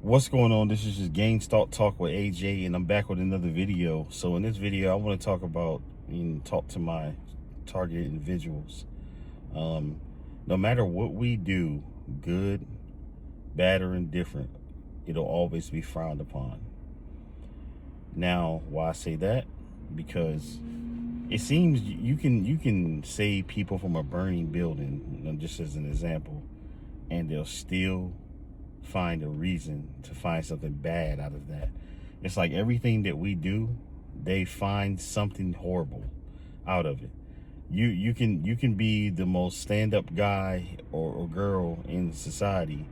What's going on? This is just GameStop Talk with AJ, and I'm back with another video. So in this video, I want to talk about talk to my targeted individuals. No matter what we do, good, bad, or indifferent, it'll always be frowned upon. Now, why I say that? Because it seems you can save people from a burning building, just as an example, and they'll still find a reason to find something bad out of that. It's like everything that we do, they find something horrible out of it. You can be the most stand-up guy or girl in society,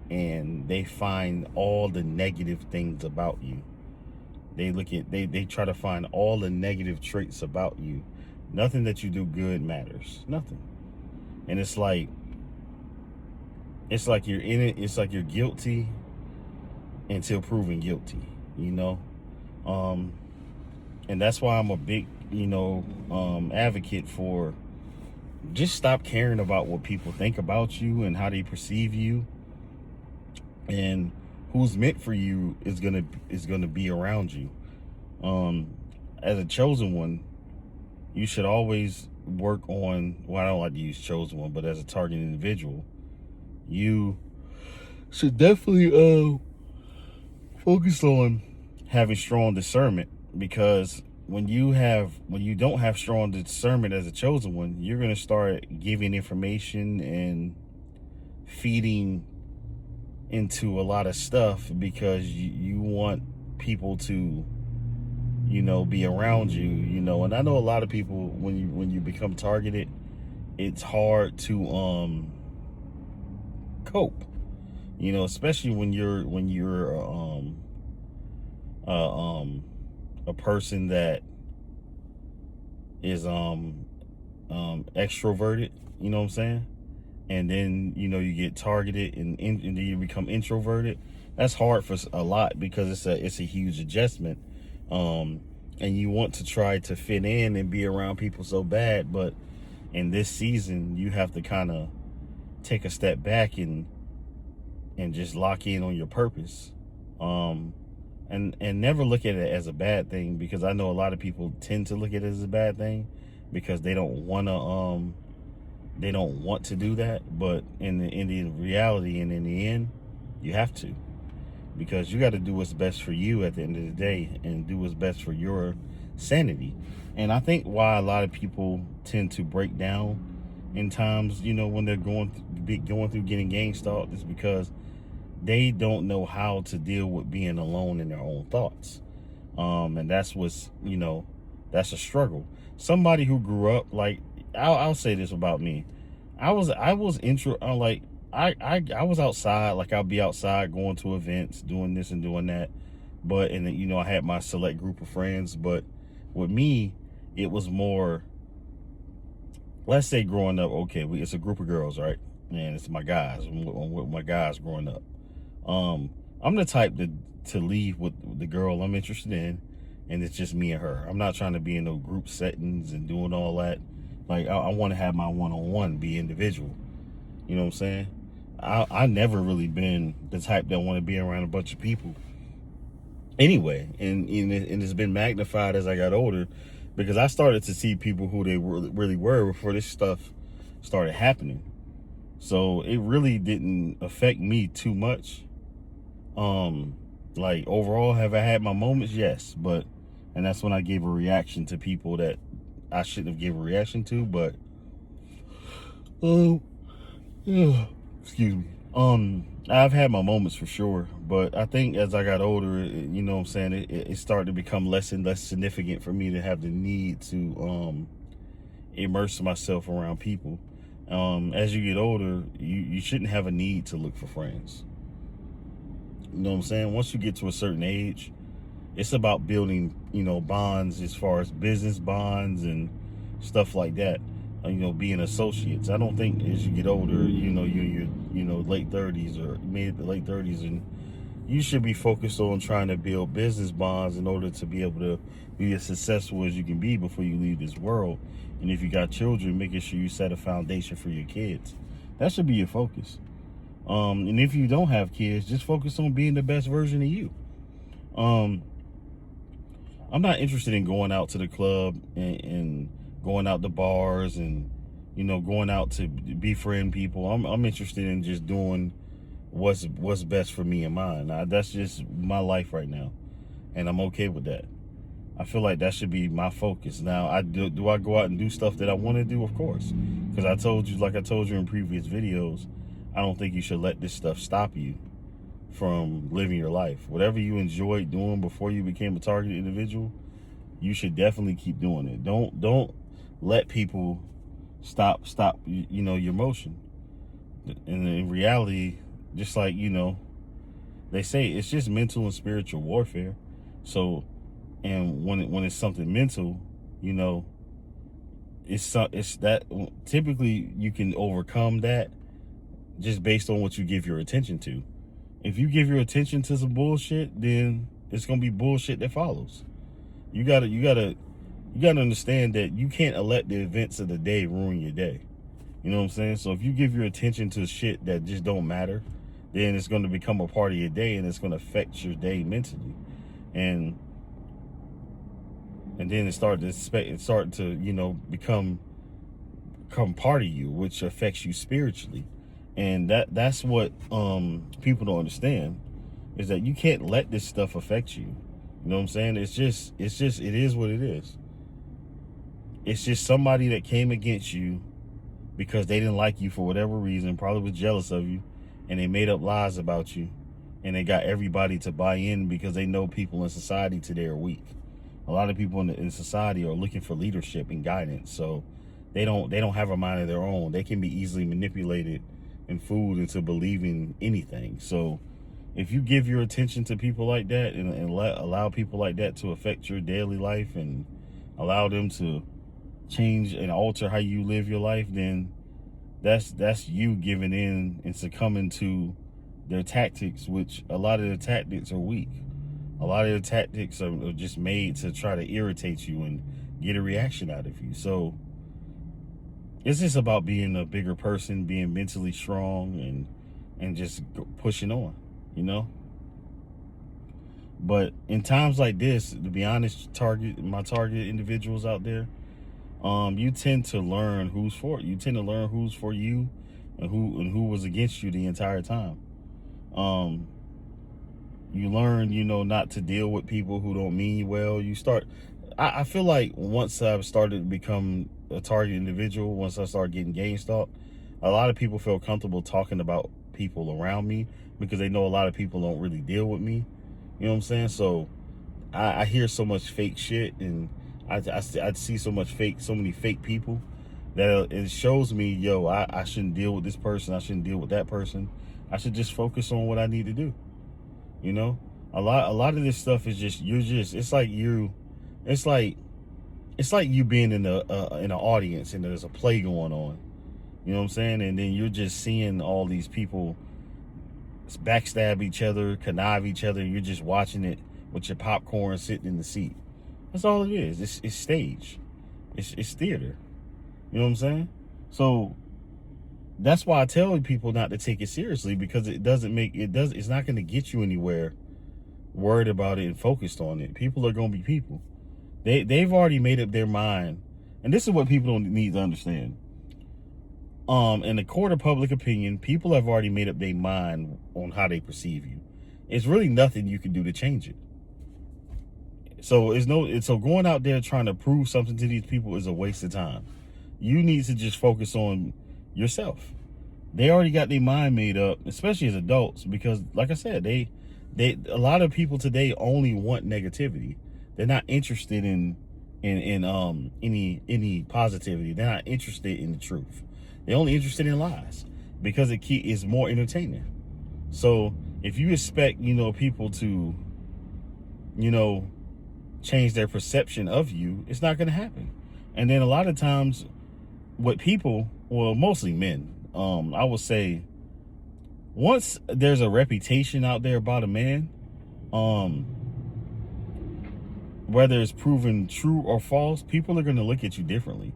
and they find all the negative things about you. They try to find all the negative traits about you. Nothing that you do good matters. Nothing. And it's like you're in it. It's like you're guilty until proven guilty, and that's why I'm a big, advocate for just stop caring about what people think about you and how they perceive you, and who's meant for you is gonna be around you. As a chosen one, you should always work on. Well, I don't like to use chosen one, but as a target individual, you should definitely focus on having strong discernment, because when you don't have strong discernment as a chosen one, you're going to start giving information and feeding into a lot of stuff because you want people to be around you, and I know a lot of people, when you become targeted, it's hard to cope, especially when you're a person that is extroverted, you know what I'm saying, and then you get targeted and then you become introverted. That's hard for a lot because it's a huge adjustment, and you want to try to fit in and be around people so bad, but in this season you have to kind of take a step back and just lock in on your purpose, and never look at it as a bad thing, because I know a lot of people tend to look at it as a bad thing because they don't want to do that. But in the reality and in the end, you have to, because you got to do what's best for you at the end of the day and do what's best for your sanity. And I think why a lot of people tend to break down in times, when they're going through getting GameStop, is because they don't know how to deal with being alone in their own thoughts. And that's that's a struggle. Somebody who grew up, like, I'll say this about me. I was outside, like I'll be outside going to events, doing this and doing that. But, and I had my select group of friends, but with me, it was more, let's say growing up, okay, it's a group of girls, right? And it's my guys. I'm with my guys growing up. I'm the type to leave with the girl I'm interested in, and it's just me and her. I'm not trying to be in no group settings and doing all that. Like, I want to have my one-on-one, be individual. You know what I'm saying? I never really been the type that want to be around a bunch of people anyway, and it's been magnified as I got older, because I started to see people who they really were before this stuff started happening. So it really didn't affect me too much. Like, overall, have I had my moments? Yes, and that's when I gave a reaction to people that I shouldn't have gave a reaction to. But yeah, excuse me. I've had my moments for sure, but I think as I got older, it started to become less and less significant for me to have the need to immerse myself around people. As you get older, you shouldn't have a need to look for friends. You know what I'm saying? Once you get to a certain age, it's about building, bonds, as far as business bonds and stuff like that. Being associates. I don't think as you get older, you're late 30s or mid to late 30s, and you should be focused on trying to build business bonds in order to be able to be as successful as you can be before you leave this world. And if you got children, making sure you set a foundation for your kids. That should be your focus. And if you don't have kids, just focus on being the best version of you. I'm not interested in going out to the club and going out to bars and, going out to befriend people. I'm interested in just doing what's best for me and mine. That's just my life right now, and I'm okay with that. I feel like that should be my focus. Now, do I go out and do stuff that I want to do? Of course, because I told you in previous videos, I don't think you should let this stuff stop you from living your life. Whatever you enjoyed doing before you became a targeted individual, you should definitely keep doing it. Don't let people stop your motion. And in reality, just like they say, it's just mental and spiritual warfare. So, and when it's something mental, it's that typically you can overcome that just based on what you give your attention to. If you give your attention to some bullshit, then it's gonna be bullshit that follows. You gotta understand that you can't let the events of the day ruin your day. You know what I'm saying? So if you give your attention to shit that just don't matter, then it's gonna become a part of your day, and it's gonna affect your day mentally, and then it start to become part of you, which affects you spiritually. And that's what people don't understand, is that you can't let this stuff affect you. You know what I'm saying? It is what it is. It's just somebody that came against you because they didn't like you for whatever reason, probably was jealous of you, and they made up lies about you, and they got everybody to buy in because they know people in society today are weak. A lot of people in society are looking for leadership and guidance, so they don't have a mind of their own. They can be easily manipulated and fooled into believing anything. So if you give your attention to people like that and allow people like that to affect your daily life and allow them to change and alter how you live your life, then that's you giving in and succumbing to their tactics, which a lot of the tactics are weak. A lot of the tactics are just made to try to irritate you and get a reaction out of you. So it's just about being a bigger person, being mentally strong, and just pushing on, But in times like this, to be honest, my target individuals out there, you tend to learn who's for you. You tend to learn who's for you and who was against you the entire time. You learn, not to deal with people who don't mean you well. I feel like once I've started to become a target individual, once I start getting game stalked, a lot of people feel comfortable talking about people around me because they know a lot of people don't really deal with me. You know what I'm saying? So I hear so much fake shit, and I see so many fake people that it shows me, I shouldn't deal with this person. I shouldn't deal with that person. I should just focus on what I need to do. A lot of this stuff is just, it's like you being in an audience and there's a play going on. You know what I'm saying? And then you're just seeing all these people backstab each other, connive each other, and you're just watching it with your popcorn sitting in the seat. That's all it is. It's stage. It's theater. You know what I'm saying? So that's why I tell people not to take it seriously, because it's not going to get you anywhere worried about it and focused on it. People are going to be people. They've already made up their mind. And this is what people don't need to understand. In the court of public opinion, people have already made up their mind on how they perceive you. It's really nothing you can do to change it. So going out there trying to prove something to these people is a waste of time. You need to just focus on yourself. They already got their mind made up, especially as adults, because like I said, a lot of people today only want negativity. They're not interested in any positivity. They're not interested in the truth. They're only interested in lies because it is more entertaining. So if you expect, people to, change their perception of you, it's not going to happen. And then a lot of times what people, well, mostly men, I would say, once there's a reputation out there about a man, whether it's proven true or false, people are going to look at you differently.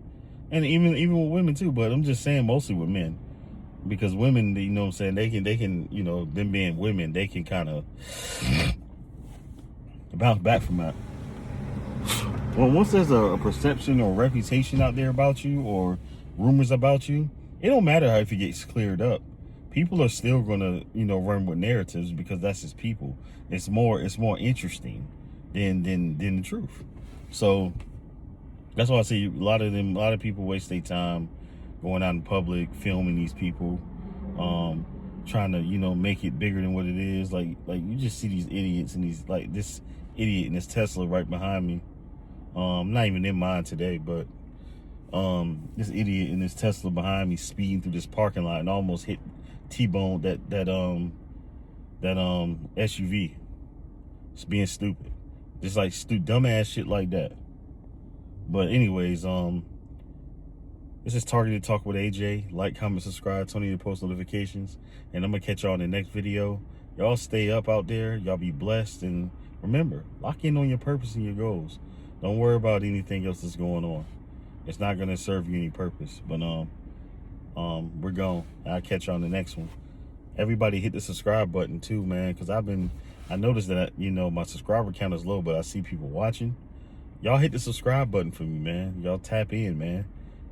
And even with women too, but I'm just saying mostly with men. because women, you know what I'm saying, they can, you know, them being women, they can kind of bounce back from that. Well, once there's a perception or reputation out there about you, or rumors about you, it don't matter how if it gets cleared up. People are still gonna, you know, run with narratives because that's just people. It's more interesting than the truth. So that's why I say a lot of people waste their time going out in public, filming these people, trying to, you know, make it bigger than what it is. Like you just see these idiots and these, like this idiot in this Tesla right behind me. Not even in mine today, but this idiot in this Tesla behind me speeding through this parking lot and almost hit T-boned that SUV. It's being stupid. Just like dumbass shit like that. But anyways, this is Targeted Talk with AJ. Like, comment, subscribe, turn on your post notifications, and I'm gonna catch y'all in the next video. Y'all stay up out there. Y'all be blessed, and remember, lock in on your purpose and your goals. Don't worry about anything else that's going on. It's not gonna serve you any purpose. But we're gone. I'll catch y'all on the next one. Everybody hit the subscribe button too, man, because I noticed that, you know, my subscriber count is low, but I see people watching. Y'all hit the subscribe button for me, man. Y'all tap in, man.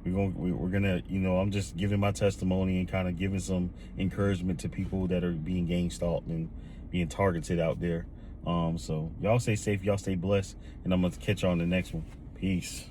We're gonna, you know, I'm just giving my testimony and kind of giving some encouragement to people that are being gang stalked and being targeted out there. So y'all stay safe, y'all stay blessed, and I'm gonna catch y'all on the next one. Peace.